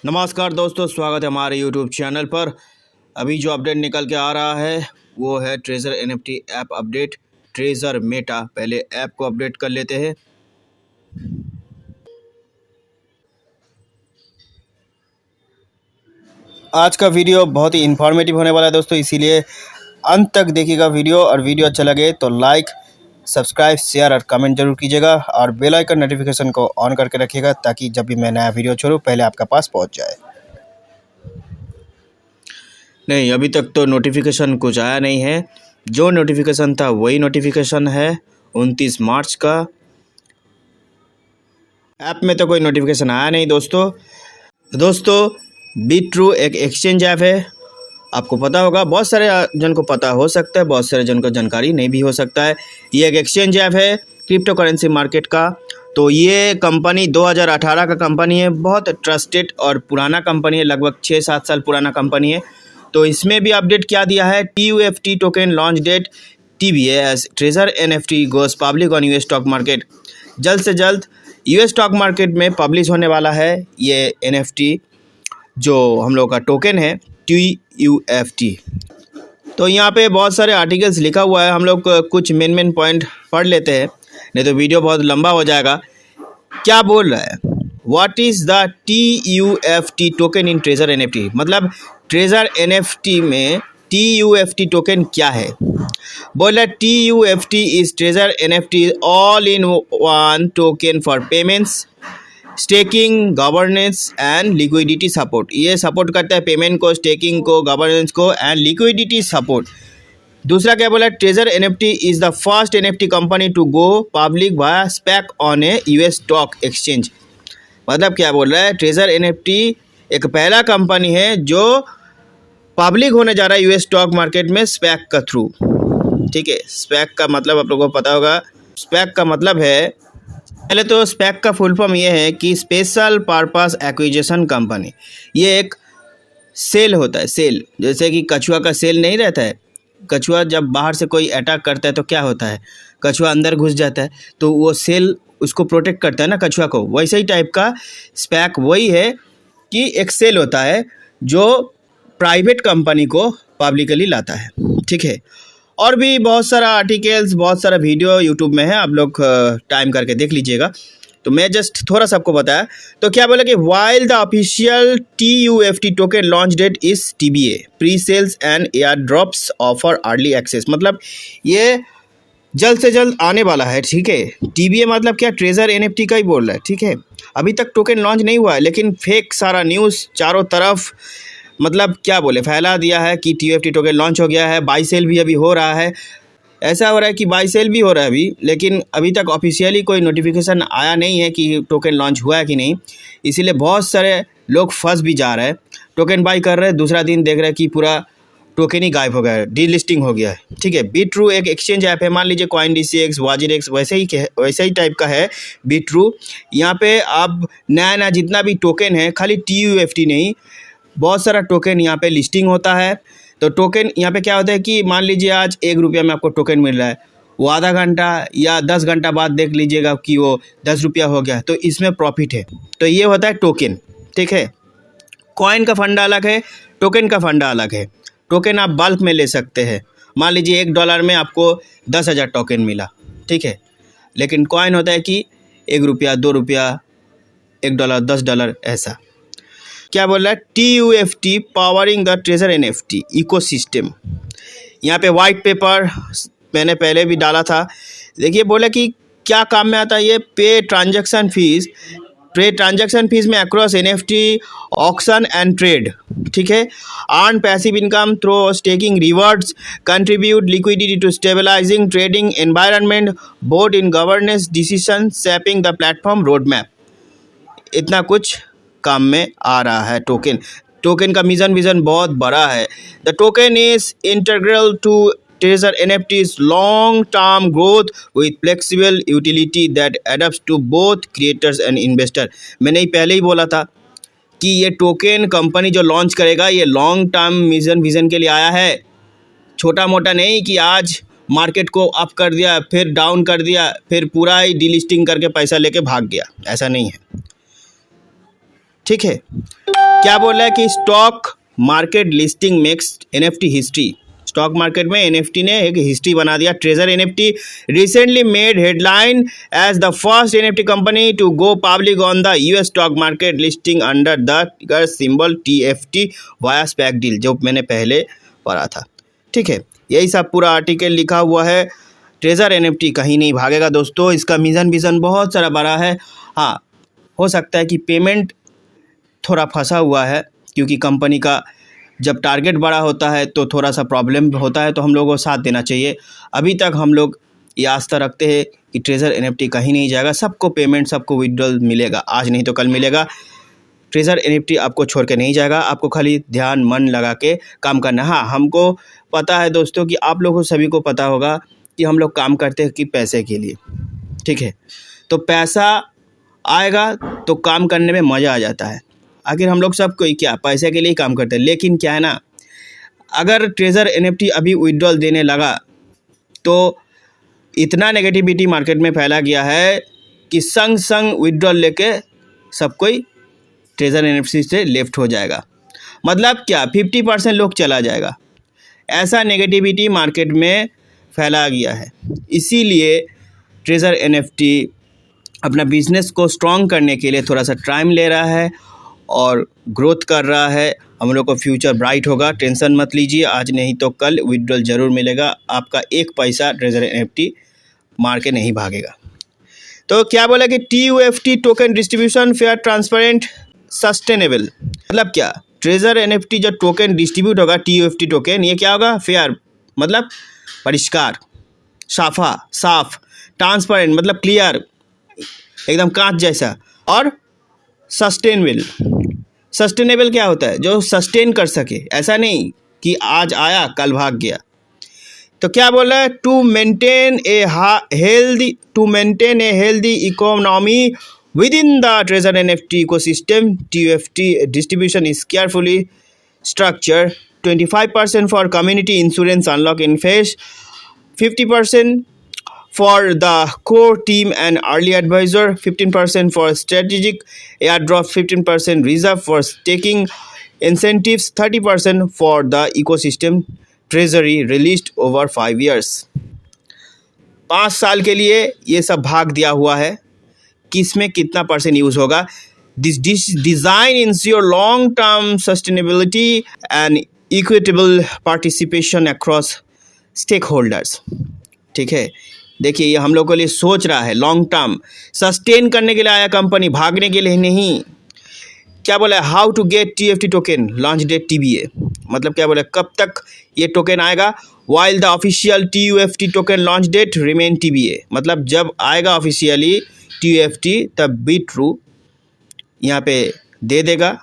नमस्कार दोस्तों, स्वागत है हमारे YouTube चैनल पर। अभी जो अपडेट निकल के आ रहा है वो है treasure NFT app update, treasure Meta. पहले ऐप को अपडेट कर लेते हैं। आज का वीडियो बहुत ही इन्फॉर्मेटिव होने वाला है दोस्तों, इसीलिए अंत तक देखिएगा वीडियो। और वीडियो अच्छा लगे तो लाइक, सब्सक्राइब, शेयर और कमेंट जरूर कीजिएगा और बेल आइकन नोटिफिकेशन को ऑन करके रखिएगा ताकि जब भी मैं नया वीडियो छोड़ूं पहले आपका पास पहुंच जाए। नहीं, अभी तक तो नोटिफिकेशन कुछ आया नहीं है। जो नोटिफिकेशन था वही नोटिफिकेशन है 29 मार्च का। ऐप में तो कोई नोटिफिकेशन आया नहीं दोस्तों। Bitrue एक एक्सचेंज ऐप है, आपको पता होगा। बहुत सारे जन को पता हो सकता है, बहुत सारे जन को जानकारी नहीं भी हो सकता है। ये एक एक्सचेंज ऐप है क्रिप्टो करेंसी मार्केट का। तो ये कंपनी 2018 का कंपनी है, बहुत ट्रस्टेड और पुराना कंपनी है, लगभग 6-7 साल पुराना कंपनी है। तो इसमें भी अपडेट क्या दिया है, TUFT token launch date TBA treasure NFT goes public on US stock market. जल्द से जल्द US स्टॉक मार्केट में पब्लिश होने वाला है ये NFT जो हम लोग का टोकन है TUFT। तो यहाँ पे बहुत सारे आर्टिकल्स लिखा हुआ है, हम लोग कुछ मेन पॉइंट पढ़ लेते हैं, नहीं तो वीडियो बहुत लंबा हो जाएगा। क्या बोल रहा है, what is the TUFT token in treasure NFT, मतलब ट्रेजर NFT में TUFT टोकन क्या है। बोला TUFT is treasure NFT all in one token for payments, staking, governance and liquidity support. ये सपोर्ट करता है पेमेंट को, स्टेकिंग को, गवर्नेंस को एंड लिक्विडिटी सपोर्ट। दूसरा क्या बोला, treasure NFT is the first NFT company to go public via SPAC on a US stock exchange. मतलब क्या बोल रहा है, ट्रेजर NFT एक पहला कंपनी है जो पब्लिक होने जा रहा है US स्टॉक मार्केट में स्पैक का थ्रू। ठीक है, स्पैक का मतलब आप लोगों को पता होगा। स्पैक का मतलब है, पहले तो स्पैक का फुल फॉर्म ये है कि स्पेशल पर्पस एक्विजिशन कंपनी। ये एक सेल होता है, सेल, जैसे कि कछुआ का सेल नहीं रहता है। कछुआ जब बाहर से कोई अटैक करता है तो क्या होता है, कछुआ अंदर घुस जाता है, तो वो सेल उसको प्रोटेक्ट करता है ना कछुआ को। वैसे ही टाइप का स्पैक वही है कि एक सेल होता है जो प्राइवेट कंपनी को पब्लिकली लाता है। ठीक है, और भी बहुत सारा आर्टिकल्स, बहुत सारा वीडियो यूट्यूब में है, आप लोग टाइम करके देख लीजिएगा। तो मैं जस्ट थोड़ा सा आपको बताया। तो क्या बोला कि while the official TUFT token launch date is TBA, pre sales and air drops offer early access, मतलब ये जल्द से जल्द आने वाला है। ठीक है, TBA मतलब क्या, ट्रेजर NFT का ही बोल रहा है। ठीक है, अभी तक टोकन लॉन्च नहीं हुआ है, लेकिन फेक सारा न्यूज़ चारों तरफ, मतलब क्या बोले, फैला दिया है कि TUFT टोकन लॉन्च हो गया है। बाई सेल भी अभी हो रहा है, ऐसा हो रहा है कि बाई सेल भी हो रहा है अभी, लेकिन अभी तक ऑफिशियली कोई नोटिफिकेशन आया नहीं है कि टोकन लॉन्च हुआ है कि नहीं। इसीलिए बहुत सारे लोग फंस भी जा रहे हैं, टोकन बाई कर रहे हैं, दूसरा दिन देख रहे हैं कि पूरा टोकन ही गायब हो गया है, डीलिस्टिंग हो गया है। ठीक है, Bitrue एक एक्सचेंज ऐप है, मान लीजिए CoinDCX, WazirX वैसे ही टाइप का है Bitrue। यहाँ पे आप नया जितना भी टोकन है, खाली TUFT नहीं, बहुत सारा टोकन यहाँ पे लिस्टिंग होता है। तो टोकन यहाँ पे क्या होता है कि मान लीजिए आज 1 रुपया में आपको टोकन मिल रहा है, वो आधा घंटा या 10 घंटा बाद देख लीजिएगा कि वो 10 रुपया हो गया, तो इसमें प्रॉफिट है। तो ये होता है टोकन। ठीक है, कॉइन का फंडा अलग है, टोकन का फंडा अलग है। टोकन आप बल्क में ले सकते हैं, मान लीजिए $1 में आपको 10,000 टोकन मिला। ठीक है, लेकिन कॉइन होता है कि 1 रुपया, 2 रुपया, $1, $10 ऐसा। क्या बोल रहा है, TUFT powering the treasure NFT ecosystem. यहाँ पे वाइट पेपर मैंने पहले भी डाला था, देखिए बोला कि क्या काम में आता है ये, पे ट्रांजैक्शन फीस में across NFT auction and trade. ठीक है, earn passive income through staking rewards, contribute liquidity to stabilising trading environment, board in governance decision, shaping the platform road map. इतना कुछ काम में आ रहा है टोकन का विजन बहुत बड़ा है। The token is integral to treasure NFT's long term growth with flexible utility that adapts to both creators and investor. मैंने ही पहले ही बोला था कि ये टोकन कंपनी जो लॉन्च करेगा ये लॉन्ग टर्म विजन के लिए आया है, छोटा मोटा नहीं कि आज मार्केट को अप कर दिया फिर डाउन कर दिया फिर पूरा ही डीलिस्टिंग करके पैसा लेके भाग गया, ऐसा नहीं है। ठीक है, क्या बोला है कि stock market listing makes NFT history. Stock market में एनएफटी ने एक हिस्ट्री बना दिया। Treasure NFT recently made headline as the first NFT company to go public on the US stock market listing under the symbol TFT via SPAC deal, जो मैंने पहले पढ़ा था। ठीक है, यही सब पूरा आर्टिकल लिखा हुआ है। ट्रेजर एनएफटी कहीं नहीं भागेगा दोस्तों, इसका मिशन विजन बहुत सारा बड़ा है। हाँ, हो सकता है कि पेमेंट थोड़ा फंसा हुआ है, क्योंकि कंपनी का जब टारगेट बड़ा होता है तो थोड़ा सा प्रॉब्लम होता है, तो हम लोगों को साथ देना चाहिए। अभी तक हम लोग ये आस्था रखते हैं कि ट्रेजर एनएफटी कहीं नहीं जाएगा, सबको पेमेंट, सबको विड्रॉल मिलेगा, आज नहीं तो कल मिलेगा। ट्रेजर एनएफटी आपको छोड़ के नहीं जाएगा, आपको खाली ध्यान मन लगा के काम करना। हाँ, हमको पता है दोस्तों कि आप लोगों सभी को पता होगा कि हम लोग काम करते हैं कि पैसे के लिए। ठीक है, तो पैसा आएगा तो काम करने में मज़ा आ जाता है। आखिर हम लोग सब कोई क्या पैसे के लिए ही काम करते हैं। लेकिन क्या है ना, अगर ट्रेजर एनएफटी अभी विड्रॉल देने लगा तो इतना नेगेटिविटी मार्केट में फैला गया है कि संग संग विड्रॉल लेके सब कोई ट्रेजर एनएफटी से लेफ्ट हो जाएगा। मतलब क्या, 50% लोग चला जाएगा। ऐसा नेगेटिविटी मार्केट में फैला गया है। इसीलिए ट्रेजर एनएफटी अपना बिजनेस को स्ट्रॉन्ग करने के लिए थोड़ा सा टाइम ले रहा है और ग्रोथ कर रहा है। हम लोग को फ्यूचर ब्राइट होगा, टेंशन मत लीजिए, आज नहीं तो कल विड्रॉल ज़रूर मिलेगा। आपका एक पैसा ट्रेजर एनएफटी मार के नहीं भागेगा। तो क्या बोला कि TUFT token distribution fair, transparent, sustainable. मतलब क्या, ट्रेजर एनएफटी जो टोकन डिस्ट्रीब्यूट होगा, TUFT टोकन, ये क्या होगा, फेयर मतलब परिष्कार, साफ, ट्रांसपेरेंट मतलब क्लियर, एकदम कांच जैसा, और सस्टेनेबल क्या होता है, जो सस्टेन कर सके, ऐसा नहीं कि आज आया कल भाग गया। तो क्या बोल रहा है, to maintain a healthy economy within the treasure NFT ecosystem, TUFT distribution is carefully structure, 25% for community insurance unlock in phase, 50% for the core team and early advisor, 15% for strategic airdrop, 15% reserve for staking incentives, 30% for the ecosystem treasury released over 5 years। 5 साल के लिए ये सब भाग दिया हुआ है, किसमें कितना परसेंट यूज़ होगा। This design ensure long-term sustainability and equitable participation across stakeholders। ठीक है, देखिए ये हम लोग के लिए सोच रहा है, लॉन्ग टर्म सस्टेन करने के लिए आया कंपनी, भागने के लिए नहीं। क्या बोला है, how to get TFT token, launch date TBA, मतलब क्या बोला, कब तक ये टोकन आएगा। While the official TUFT token launch date remain TBA, मतलब जब आएगा ऑफिशियली TUFT तब Bitrue यहाँ पे दे देगा।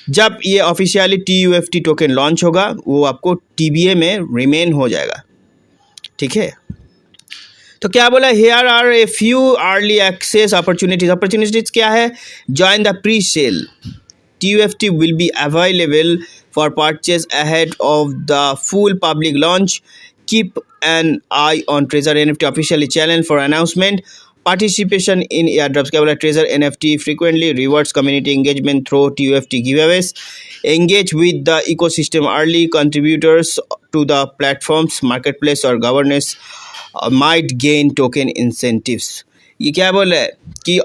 जब ये ऑफिशियली TUFT टोकन लॉन्च होगा वो आपको TBA में रिमेन हो जाएगा। ठीक है, तो क्या बोला, here are a few early access opportunities क्या है, join the pre sale, TUFT will be available for purchase ahead of the full public launch, keep an eye on treasure NFT officially channel for announcement, participation in airdrops। क्या बोला, treasure NFT frequently rewards community engagement through TUFT giveaways, engage with the ecosystem early contributors to the platforms marketplace or governance might gain token incentives। ये क्या बोला है कि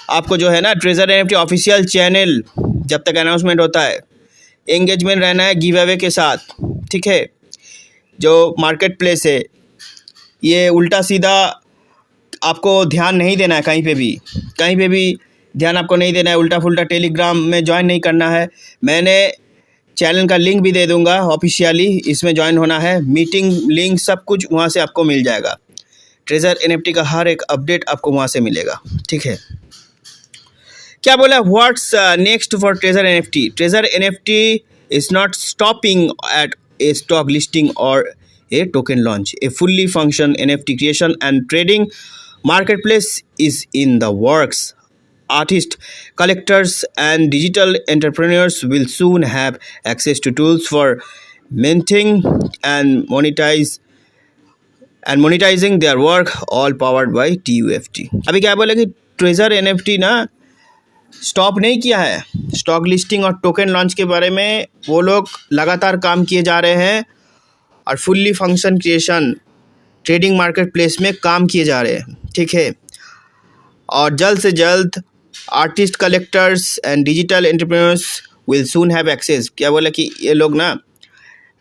आपको जो है ना ट्रेजर एनएफटी ऑफिशियल चैनल जब तक अनाउंसमेंट होता है एंगेजमेंट रहना है गिव अवे के साथ। ठीक है, जो मार्केट प्लेस है ये उल्टा सीधा आपको ध्यान नहीं देना है, कहीं पे भी ध्यान आपको नहीं देना है, उल्टा फुल्टा टेलीग्राम में ज्वाइन नहीं करना है। मैंने चैनल का लिंक भी दे दूंगा ऑफिशियली, इसमें ज्वाइन होना है, मीटिंग लिंक सब कुछ वहाँ से आपको मिल जाएगा। ट्रेजर एनएफटी का हर एक अपडेट आपको वहाँ से मिलेगा। ठीक है, क्या बोला, what's next for treasure NFT. Treasure NFT is not stopping eight A stock listing और a token launch, a fully function NFT creation and trading marketplace is in the works. Artists, collectors and digital entrepreneurs will soon have access to tools for minting and monetizing their work, all powered by TUFT। अभी क्या बोले कि treasure NFT ना stop नहीं किया है। Stock listing और token launch के बारे में वो लोग लगातार काम किए जा रहे हैं और fully function creation trading market place में काम किए जा रहे हैं, ठीक है। और जल्द से जल्द artist collectors and digital entrepreneurs will soon have access. क्या बोला कि ये लोग ना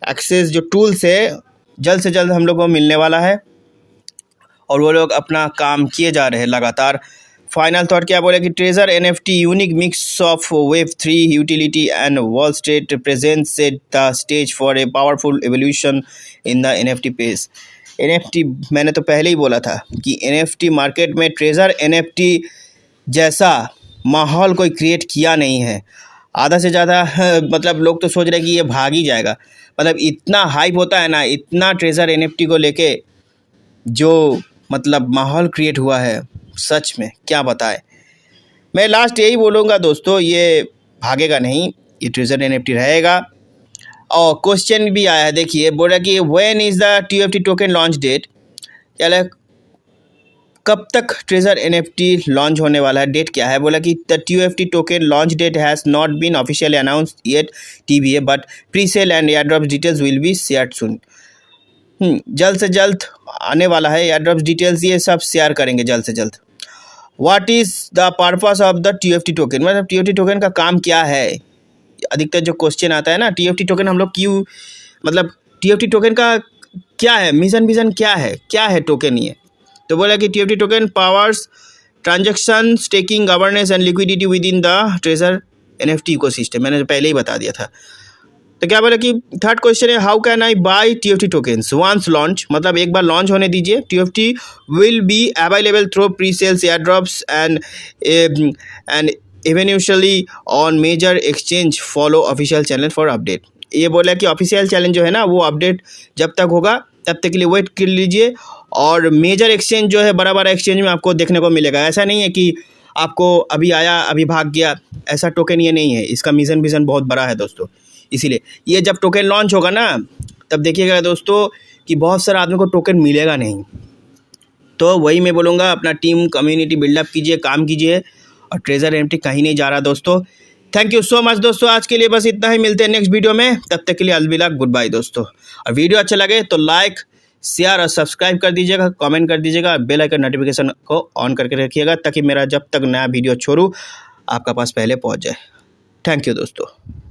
एक्सेस जो टूल्स है जल्द से जल्द हम लोग को मिलने वाला है और वो लोग अपना काम किए जा रहे हैं लगातार। फाइनल थॉट क्या बोले कि treasure NFT unique mix of वेब3 utility and wall street presence set the stage for a powerful evolution in the NFT space. NFT मैंने तो पहले ही बोला था कि एनएफटी मार्केट में ट्रेजर एनएफटी जैसा माहौल कोई क्रिएट किया नहीं है। आधा से ज़्यादा मतलब लोग तो सोच रहे हैं कि ये भाग ही जाएगा। मतलब इतना हाइप होता है ना, इतना ट्रेजर एनएफटी को लेके जो मतलब माहौल क्रिएट हुआ है, सच में क्या बताए। मैं लास्ट यही बोलूँगा दोस्तों, ये भागेगा नहीं, ये ट्रेजर एनएफटी रहेगा। और क्वेश्चन भी आया है, देखिए बोल रहा कि when is the TFT token launch date. क्या लगा कब तक ट्रेजर एनएफटी लॉन्च होने वाला है, डेट क्या है। बोला कि the TFT token launch date has not been officially announced yet TBA but pre sale and airdrop details will be shared soon. जल्द से जल्द आने वाला है, एयरड्रॉप डिटेल्स ये सब शेयर करेंगे जल्द से जल्द। What is the purpose of the TFT token, मतलब टीएफटी टोकन का काम क्या है। अधिकतर जो क्वेश्चन आता है ना, टीएफटी टोकन हम लोग क्यों, मतलब टीएफटी टोकन का क्या है, मिशन विजन क्या है टोकन ये। तो बोला कि TFT token powers transaction staking governance and liquidity with in the treasure NFT ecosystem. मैंने पहले ही बता दिया था। तो क्या बोला कि थर्ड क्वेश्चन है how can I buy TFT tokens once launch, मतलब एक बार लॉन्च होने दीजिए। TFT will be available through pre sales airdrops and eventually on major exchange follow official channel for update. ये बोला कि ऑफिशियल चैनल जो है ना वो अपडेट जब तक होगा तब तक के लिए वेट कर लीजिए। और मेजर एक्सचेंज जो है बड़ा बड़ा एक्सचेंज में आपको देखने को मिलेगा। ऐसा नहीं है कि आपको अभी आया अभी भाग गया, ऐसा टोकन ये नहीं है। इसका मिशन विजन बहुत बड़ा है दोस्तों। इसीलिए ये जब टोकन लॉन्च होगा ना तब देखिएगा दोस्तों कि बहुत सारे आदमी को टोकन मिलेगा नहीं। तो वही मैं बोलूँगा, अपना टीम कम्युनिटी बिल्डअप कीजिए, काम कीजिए और ट्रेजर एनएफटी कहीं नहीं जा रहा दोस्तों। थैंक यू सो मच दोस्तों, आज के लिए बस इतना ही। मिलते हैं नेक्स्ट वीडियो में, तब तक के लिए अलविदा, गुड बाय दोस्तों। और वीडियो अच्छा लगे तो लाइक शेयर और सब्सक्राइब कर दीजिएगा, कमेंट कर दीजिएगा, बेल आइकन नोटिफिकेशन को ऑन करके रखिएगा ताकि मेरा जब तक नया वीडियो छोड़ूँ आपका पास पहले पहुँच जाए। थैंक यू दोस्तों।